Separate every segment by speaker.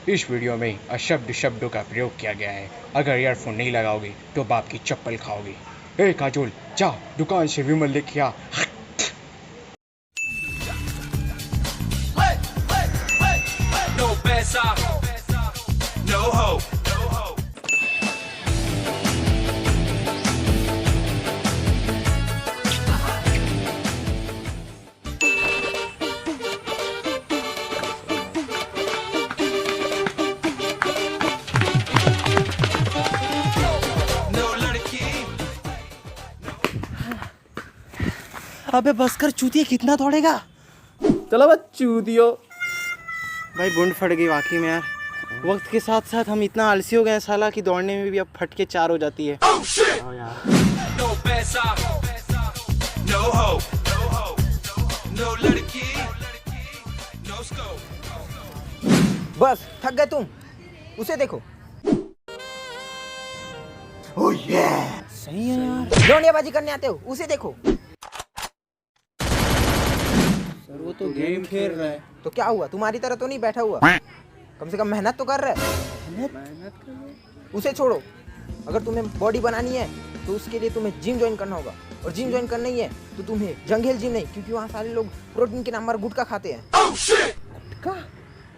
Speaker 1: इस वीडियो में अशब्द शब्दों का प्रयोग किया गया है। अगर ईयरफोन नहीं लगाओगे तो बाप की चप्पल खाओगे। ए काजोल, जा दुकान से विमल लेके आ।
Speaker 2: No पैसा, no hope. No लड़की.
Speaker 3: अबे बस कर चूतिया, कितना दौड़ेगा।
Speaker 4: चलो बस चूतियो।
Speaker 3: भाई बुंड फट गई वाकई में यार। वक्त के साथ साथ हम इतना आलसी हो गए हैं साला कि दौड़ने में भी अब फट के 4 हो जाती है।
Speaker 2: No पैसा, no hope. No लड़की, no scope.
Speaker 5: बस थक गए तुम, उसे देखो।
Speaker 3: सही है यार।
Speaker 5: लौंडियाबाजी करने आते हो, उसे देखो।
Speaker 3: सर वो तो गेम खेल रहा है।
Speaker 5: तो क्या हुआ, तुम्हारी तरह तो नहीं बैठा हुआ, कम से कम मेहनत तो कर रहा है। उसे छोड़ो, अगर तुम्हें बॉडी बनानी है तो उसके लिए तुम्हें जिम ज्वाइन करना होगा, और जिम ज्वाइन करना ही है तो तुम्हें जंगल जिम नहीं, क्योंकि वहाँ सारे लोग प्रोटीन के नाम पर गुटखा खाते हैं। गुटखा?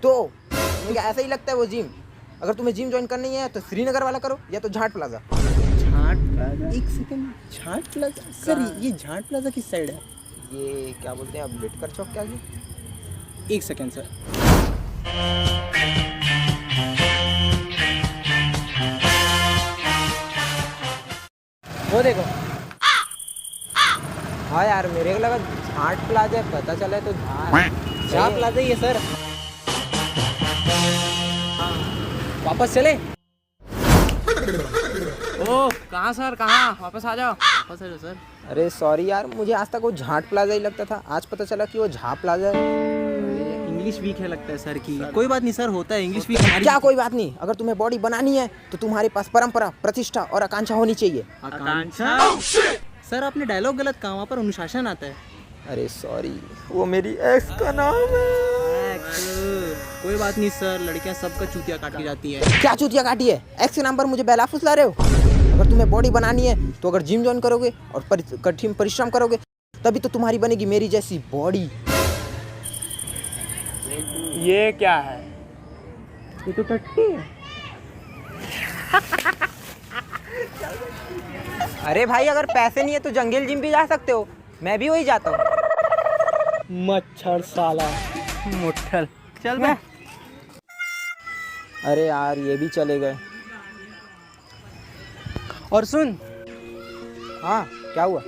Speaker 5: तो तुम्हें क्या ऐसा ही लगता है वो जिम? अगर तुम्हें जिम ज्वाइन करनी है तो श्रीनगर वाला करो, या तो झाट प्लाजा।
Speaker 3: झाट प्लाजा? एक सेकंड, झाट प्लाजा सर, ये झाट प्लाजा किस साइड है?
Speaker 5: ये क्या बोलते हैं, अम्बेडकर चौक के आगे।
Speaker 3: एक सेकंड सर।
Speaker 5: वो देखो। हाँ यार, मेरे को लगा झाट प्लाजा, पता चला तो
Speaker 3: झाट प्लाजा ही है सर। वापस चले।
Speaker 4: ओ कहाँ सर, कहाँ? वापस आ जाओ। वापस आ जाओ सर।
Speaker 5: अरे सॉरी यार, मुझे आज तक वो झाट प्लाजा ही लगता था, आज पता चला कि वो झा प्लाजा है।
Speaker 3: इंग्लिश वीक है लगता है सर की। कोई बात नहीं सर, होता है इंग्लिश वीक हमारी।
Speaker 5: क्या कोई बात नहीं, अगर तुम्हें बॉडी बनानी है तो तुम्हारे पास परंपरा, प्रतिष्ठा और आकांक्षा होनी चाहिए।
Speaker 3: आकांक्षा? सर आपने डायलॉग गलत कहा, वहाँ पर अनुशासन आता है।
Speaker 5: अरे सॉरी, वो मेरी एक्स का नाम है।
Speaker 3: कोई बात नहीं सर, लड़कियां सबका चूतिया काटी जाती है।
Speaker 5: क्या चूतिया काटी है? एक्स के नाम पर मुझे बेला फुसला रहे हो? अगर तुम्हें बॉडी बनानी है तो अगर जिम ज्वाइन करोगे और कठिन परिश्रम करोगे तभी तो तुम्हारी बनेगी मेरी जैसी बॉडी।
Speaker 4: ये क्या है?
Speaker 3: ये तो टट्टी है।
Speaker 5: अरे भाई, अगर पैसे नहीं है तो जंगल जिम भी जा सकते हो, मैं भी वही जाता हूँ।
Speaker 3: मच्छर साला मुट्ठल। चल बे।
Speaker 5: अरे यार, ये भी चले गए।
Speaker 3: और सुन,
Speaker 5: हाँ क्या हुआ?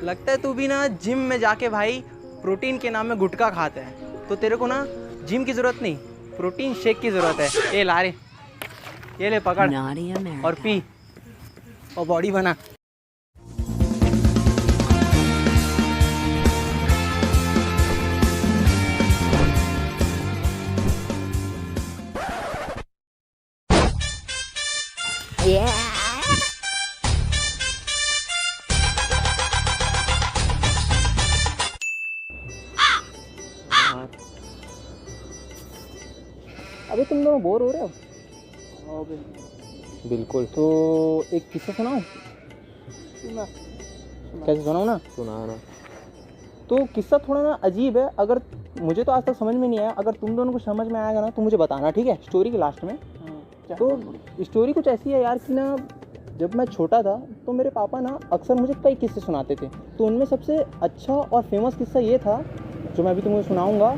Speaker 3: लगता है तू भी ना जिम में जाके भाई प्रोटीन के नाम में गुटखा खाता है, तो तेरे को ना जिम की जरूरत नहीं, प्रोटीन शेक की जरूरत है। ये ला रे, ये ले पकड़ और पी और बॉडी बना। अबे तुम दोनों बोर हो रहे हो?
Speaker 5: बिल्कुल।
Speaker 3: तो एक किस्सा सुनाऊं? कैसे सुनाऊं ना?
Speaker 5: सुनाना।
Speaker 3: तो किस्सा थोड़ा ना अजीब है, अगर मुझे तो आज तक समझ में नहीं आया, अगर तुम दोनों को समझ में आएगा ना तो मुझे बताना, ठीक है? स्टोरी के लास्ट में। तो स्टोरी कुछ ऐसी है यार कि ना, जब मैं छोटा था तो मेरे पापा ना अक्सर मुझे कई किस्से सुनाते थे, तो उनमें सबसे अच्छा और फेमस किस्सा ये था जो मैं अभी तुम्हें सुनाऊंगा।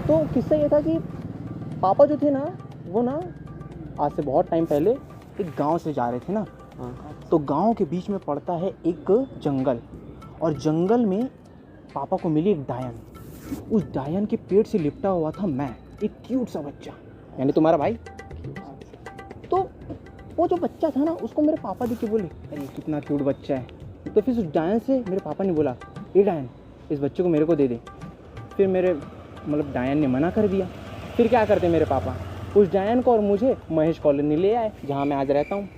Speaker 3: तो किस्सा ये था कि पापा जो थे ना, वो ना आज से बहुत टाइम पहले एक गांव से जा रहे थे ना, तो गांव के बीच में पड़ता है एक जंगल, और जंगल में पापा को मिली एक डायन। उस डायन के पेट से लिपटा हुआ था मैं, एक क्यूट सा बच्चा, यानी तुम्हारा भाई। तो वो जो बच्चा था ना, उसको मेरे पापा देख के बोले, अरे कितना क्यूट बच्चा है। तो फिर उस डायन से मेरे पापा ने बोला, ये डायन, इस बच्चे को मेरे को दे दे। फिर मेरे डायन ने मना कर दिया। फिर क्या करते मेरे पापा, उस डायन को और मुझे महेश कॉलोनी ले आए, जहाँ मैं आज रहता हूँ।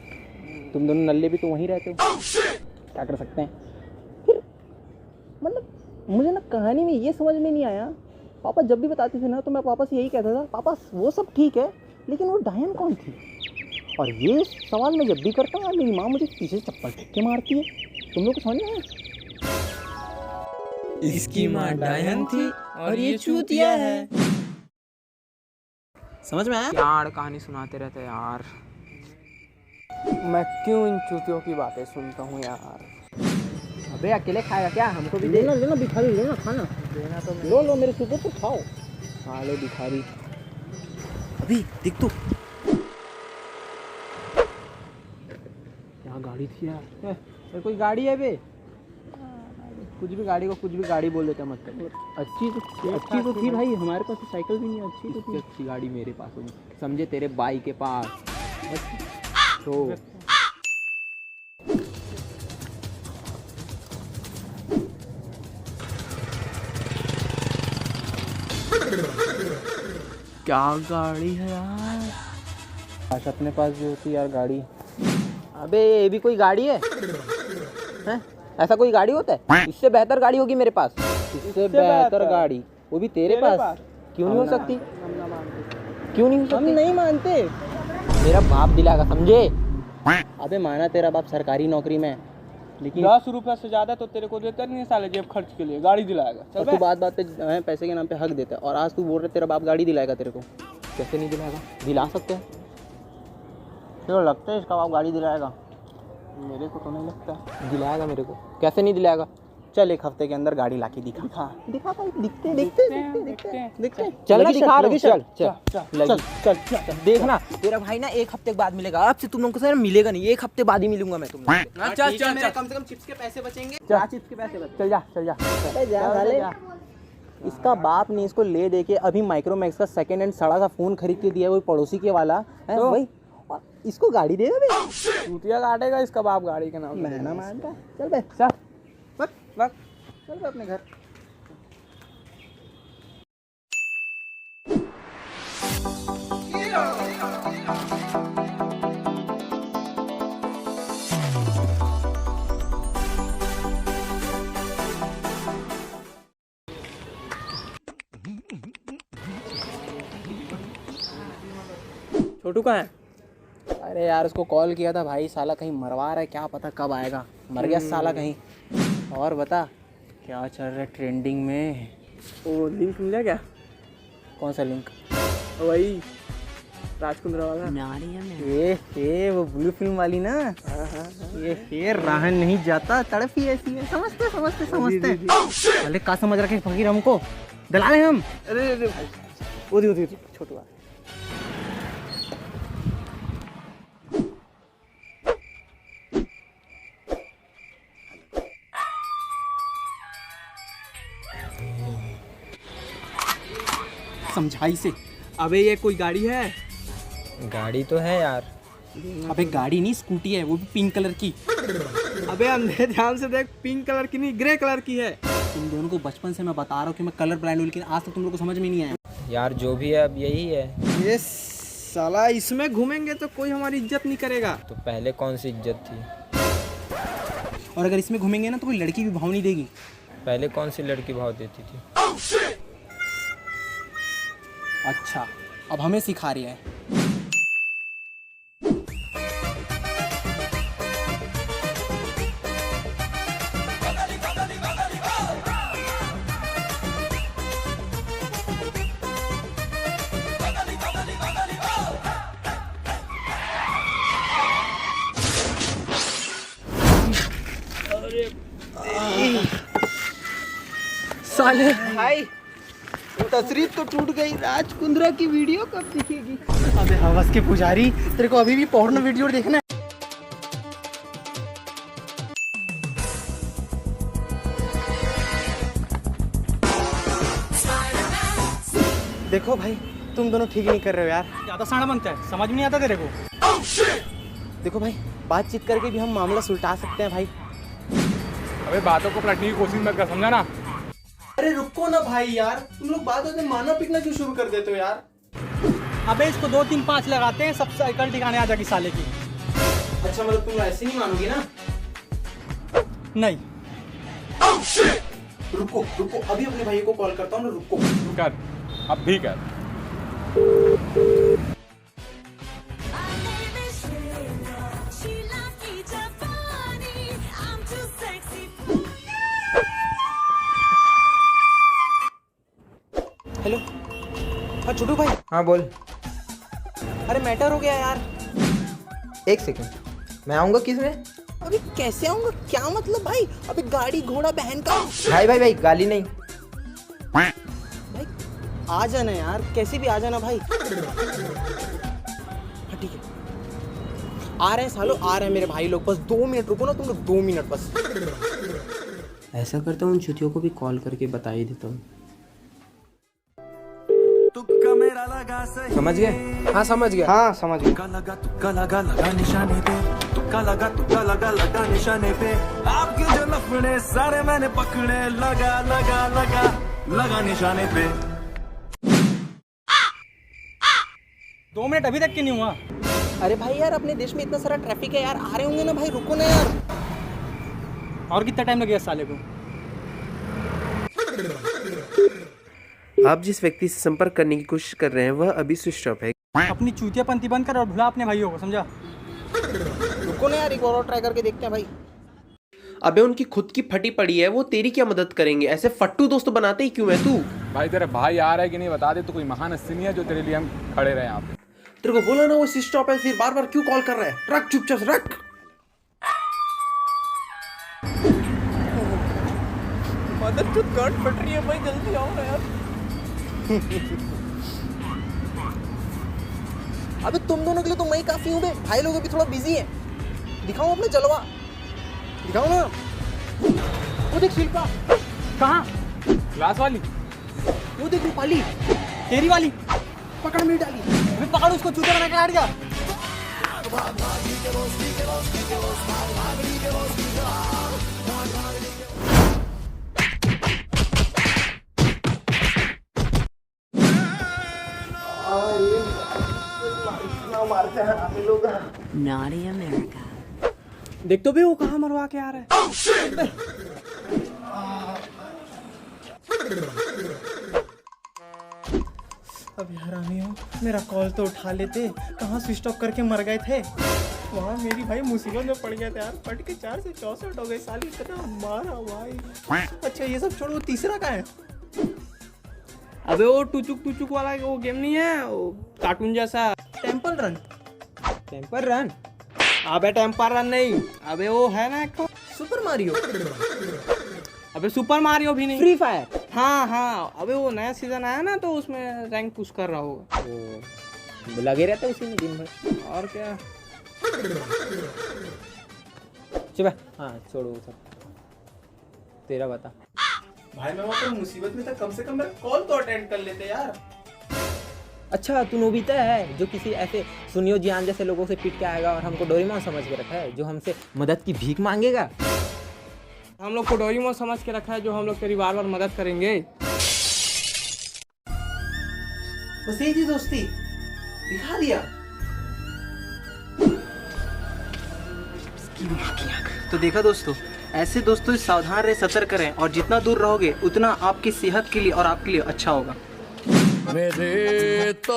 Speaker 3: तुम दोनों नल्ले भी तो वहीं रहते हो, क्या कर सकते हैं। फिर मुझे ना कहानी में ये समझ में नहीं आया पापा जब भी बताते थे ना तो मैं पापा से यही कहता था, पापा वो सब ठीक है लेकिन वो डायन कौन थी? और ये सवाल मैं जब भी करता हूँ मेरी माँ मुझे पीछे से चप्पल फेंक के मारती है। तुम लोग को समझ में आया?
Speaker 4: इसकी माँ डायन थी और ये चूतिया है।
Speaker 3: समझ में आया?
Speaker 4: यार कहानी सुनाते रहते हैं यार। मैं क्यों इन चूतियों की बातें सुनता हूँ यार।
Speaker 5: अबे अकेले खाएगा क्या? हमको भी दे।
Speaker 3: लेना लेना भिखारी, लेना खाना
Speaker 5: देना तो
Speaker 3: लो लो मेरे सुपर तो खाओ। खा लो भिखारी। अभी देख तो क्या गाड़ी थी यार।
Speaker 5: फिर कोई गाड़ी है बे? कुछ भी गाड़ी को कुछ भी गाड़ी बोल देते हैं, मतलब
Speaker 3: अच्छी तो थी भाई, हमारे पास तो साइकिल भी नहीं है। अच्छी तो
Speaker 5: इससे
Speaker 3: थी।
Speaker 5: अच्छी गाड़ी मेरे पास होगी, समझे, तेरे बाई के पास। तो
Speaker 4: क्या गाड़ी है यार।
Speaker 3: काश अपने पास भी होती यार गाड़ी।
Speaker 5: अबे ये भी कोई गाड़ी है? हैं? ऐसा कोई गाड़ी होता है? इससे बेहतर गाड़ी होगी मेरे पास।
Speaker 3: इससे बेहतर गाड़ी, वो भी तेरे पास।
Speaker 5: क्यों नहीं हो सकती? क्यों नहीं हो
Speaker 3: हम
Speaker 5: सकती?
Speaker 3: नहीं मानते।
Speaker 5: मेरा बाप दिलाएगा, समझे?
Speaker 3: अबे माना तेरा बाप सरकारी नौकरी में है, लेकिन
Speaker 4: 10 रुपए से ज्यादा तो तेरे को देता नहीं है साले जेब खर्च के लिए। गाड़ी दिलाएगा
Speaker 3: और तू बात बात पे पैसे के नाम पे हक देता है, और आज तू बोल रहे तेरा बाप गाड़ी दिलाएगा तेरे को।
Speaker 5: कैसे नहीं दिलाएगा? दिला सकते हैं।
Speaker 3: तेरे को लगता है इसका बाप गाड़ी दिलाएगा?
Speaker 4: मेरे को तो नहीं लगता।
Speaker 5: दिलाएगा मेरे को। कैसे नहीं दिलाएगा?
Speaker 3: चल एक हफ्ते के अंदर गाड़ी लाके दिखा भाई। दिखते
Speaker 5: चल ना, दिखा रहा हूँ। चल
Speaker 3: चल चल चल
Speaker 5: देखना तेरा भाई ना एक हफ्ते के बाद मिलेगा। अब से तुम लोगों को सर मिलेगा नहीं, एक हफ्ते बाद ही मिलूंगा मैं तुम लोगों को।
Speaker 4: चल चल
Speaker 3: कम से कम चिप्स के पैसे बचेंगे। चिप्स के पैसे बच। चल जा अरे जा। इसका बाप ने इसको ले दे के अभी माइक्रोमैक्स का सेकंड हैंड सड़ा सा फोन खरीद के दिया, वो पड़ोसी के वाला है भाई, और इसको गाड़ी देगा बे?
Speaker 4: चूतिया काटेगा इसका बाप गाड़ी के नाम।
Speaker 3: मैं ना मानता। चल बे चल चल बे अपने घर।
Speaker 4: छोटू कहाँ है?
Speaker 3: अरे यार उसको कॉल किया था भाई, साला कहीं मरवा रहा है, क्या पता कब आएगा। मर गया साला कहीं। और बता क्या चल रहा है ट्रेंडिंग में?
Speaker 4: वो लिंक मिला क्या?
Speaker 3: कौन सा लिंक?
Speaker 4: वही राजकुंद्रा वाला।
Speaker 3: ये वो ब्लू फिल्म वाली ना। ये रहा नहीं जाता, तड़प ही ऐसी है। समझते अरे का समझ रखे फकीर हमको दलाले हम।
Speaker 4: अरे
Speaker 3: उदी छोटू समझाई से।
Speaker 4: अबे ये कोई गाड़ी है?
Speaker 5: गाड़ी तो है यार।
Speaker 3: अबे गाड़ी नहीं, स्कूटी है, वो भी पिंक कलर की।
Speaker 4: अबे अंधे ध्यान से देख, पिंक कलर की नहीं ग्रे कलर की है।
Speaker 3: तुम दोनों को बचपन से मैं बता रहा हूँ कि मैं कलर ब्लाइंड हूँ, लेकिन आज तक तुम लोग को समझ में नहीं आया।
Speaker 5: यार जो भी है अब यही है।
Speaker 4: ये साला इसमें घूमेंगे तो कोई हमारी इज्जत नहीं करेगा।
Speaker 5: तो पहले कौन सी इज्जत थी?
Speaker 3: और अगर इसमें घूमेंगे ना तो कोई लड़की भी भाव नहीं देगी।
Speaker 5: पहले कौन सी लड़की भाव देती थी?
Speaker 3: अच्छा अब हमें सिखा रही है।
Speaker 4: साले
Speaker 5: भाई तस्वीर तो टूट गई। राजकुंद्रा की वीडियो कब दिखेगी?
Speaker 3: अबे हवस के पुजारी, तेरे को अभी भी पोर्नो वीडियो देखना है? देखो भाई तुम दोनों ठीक नहीं कर रहे हो यार।
Speaker 4: ज्यादा साड़ा बनता है, समझ में नहीं आता तेरे को।
Speaker 3: देखो भाई बातचीत करके भी हम मामला सुलझा सकते हैं भाई।
Speaker 4: अबे बातों को पलटने की कोशिश मत कर, समझा ना?
Speaker 3: अरे रुको ना भाई यार, तुम लोग बात होते मारना पीटना क्यों शुरू कर देते हो यार?
Speaker 4: अबे इसको 2 3 5 लगाते हैं, सब साइकिल ठिकाने आ जाएगी साले की।
Speaker 3: अच्छा मतलब तुम ऐसे नहीं मानोगी ना?
Speaker 4: नहीं
Speaker 3: रुको अभी अपने भाई को कॉल करता हूँ ना। रुको
Speaker 6: कर, अब भी कर।
Speaker 3: हेलो, हाँ छोटू भाई।
Speaker 5: हाँ बोल।
Speaker 3: अरे मैटर हो गया यार।
Speaker 5: एक सेकंड, मैं आऊँगा किस में?
Speaker 3: अभी कैसे आऊंगा? क्या मतलब भाई? अबे गाड़ी घोड़ा बहन का।
Speaker 5: भाई भाई भाई, गाली नहीं।
Speaker 3: भाई आ जाना यार, कैसे भी आ जाना भाई। हाँ ठीक है, आ रहे हैं सालो, आ रहे हैं मेरे भाई लोग। बस 2 मिनट रुको ना तुम लोग, 2 मिनट बस।
Speaker 4: ऐसा करता हूँ, उन चुतियों को भी कॉल करके बता ही देता हूँ।
Speaker 5: समझ गए?
Speaker 4: हाँ समझ गया।
Speaker 3: हाँ समझ गए।
Speaker 2: तुक्का लगा निशाने पे, तुक्का लगा निशाने पे। आपके जो लफड़े सारे मैंने पकड़े, लगा निशाने पे।
Speaker 3: 2 मिनट अभी तक क्यों नहीं हुआ? अरे भाई यार, अपने देश में इतना सारा ट्रैफिक है यार, आ रहे होंगे ना भाई, रुको ना यार। और कितना टाइम लगेगा साले को?
Speaker 7: आप जिस व्यक्ति से संपर्क करने की कोशिश कर रहे हैं वह अभी स्विच ऑफ है।
Speaker 3: अपनी चूतियापंती बंद कर और भुला अपने भाइयों को, समझा? रुको ना यार, एक और ट्राई करके देखते हैं भाई।
Speaker 7: अबे उनकी खुद की फटी पड़ी है, वो तेरी क्या मदद करेंगे? ऐसे फट्टू दोस्त बनाते ही क्यों है तू?
Speaker 6: भाई तेरा भाई आ रहा है कि नहीं बता दे, तो कोई महान हस्ती नहीं है जो तेरे लिए हम खड़े रहे यहाँ पे।
Speaker 7: तेरे को बोला ना वो स्विच ऑफ है, फिर बार बार क्यों कॉल कर रहा है? रख चुपचाप रख।
Speaker 3: मदद तो गांड फट रही है भाई, जल्दी आओ ना यार। अबे तुम दोनों के लिए तो मैं ही काफी हूँ बे, भाई लोग अभी थोड़ा बिजी है। दिखाओ अपना जलवा, दिखाओ ना। वो देख शिल्पा। कहाँ?
Speaker 6: क्लास वाली।
Speaker 3: वो देख रूपाली, तेरी वाली। पकड़ मेरी डाली, अबे पकड़ उसको, चूतिया बना के हट जा।
Speaker 8: Naughty America.
Speaker 3: देख तो भी वो कहाँ मरवा के आ रहा है। अब यार आमी हो, मेरा कॉल तो उठा लेते। कहाँ स्विच ऑफ करके मर गए थे? वहाँ मेरी भाई मुसीबत में पड़ गया था यार। फट के 4 से 64 हो गए, साली इतना मारा भाई। अच्छा ये सब छोड़ो, वो तीसरा कहाँ है?
Speaker 4: अबे वो टुचुक वाला वो गेम नहीं है, वो कार्टून जैसा।
Speaker 3: Temple run.
Speaker 5: Temper run?
Speaker 4: अबे टेम्पर रन नहीं, अबे वो है ना एक
Speaker 3: सुपर मारियो।
Speaker 4: अबे सुपर मारियो भी नहीं,
Speaker 3: फ्री फायर।
Speaker 4: हाँ अबे वो नया सीजन आया ना, तो उसमें रैंक पुश कर रहा होगा
Speaker 5: वो लगे रहता है उसी में दिन भर।
Speaker 4: और क्या।
Speaker 5: चुप। हाँ छोड़ो वो सब, तेरा बता।
Speaker 3: भाई मैं वहाँ पर मुसीबत में था, कम से कम मेरा कॉल तो अटेंड कर लेते यार।
Speaker 5: अच्छा तू नोबिता है जो किसी ऐसे सुनियो जियान जैसे लोगों से पिट के आएगा और हमको डोरेमोन समझ के रखा है, जो हमसे मदद की भीख मांगेगा?
Speaker 4: हम लोग को डोरेमोन समझ के रखा है, जो हम लोग तेरी बार बार मदद करेंगे।
Speaker 3: बस यही थी दोस्ती, दिखा दिया।
Speaker 7: तो देखा दोस्तों, ऐसे दोस्तों से सावधान रहे, सतर्क रहें, और जितना दूर रहोगे उतना आपकी सेहत के लिए और आपके लिए अच्छा होगा।
Speaker 2: मेरे तो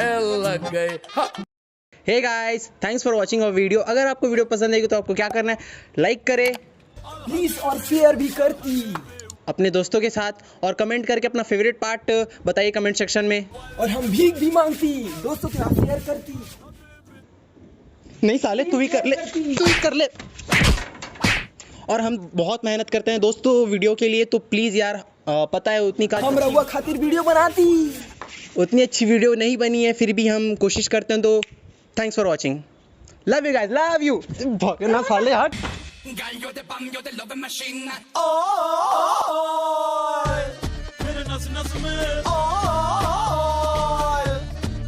Speaker 2: एल लग गए।
Speaker 7: Hey guys, thanks for watching our video. अगर आपको वीडियो पसंद आएगी तो आपको क्या करना है? लाइक करें
Speaker 3: प्लीज, और शेयर भी करती
Speaker 7: अपने दोस्तों के साथ, और कमेंट करके अपना फेवरेट पार्ट बताइए कमेंट सेक्शन में।
Speaker 3: और हम भीख भी मांगती, दोस्तों के साथ शेयर करती।
Speaker 7: नहीं साले, तू ही कर ले, तू ही कर ले। और हम बहुत मेहनत करते हैं दोस्तों वीडियो के लिए, तो प्लीज़ यार, पता है उतनी
Speaker 3: हम रहुआ खातिर वीडियो बनाती,
Speaker 7: उतनी अच्छी वीडियो नहीं बनी है, फिर भी हम कोशिश करते हैं। तो thanks for watching, love you guys, love you. भागना साले, हट।
Speaker 2: Gallo de bam, yo de love machine. Oh,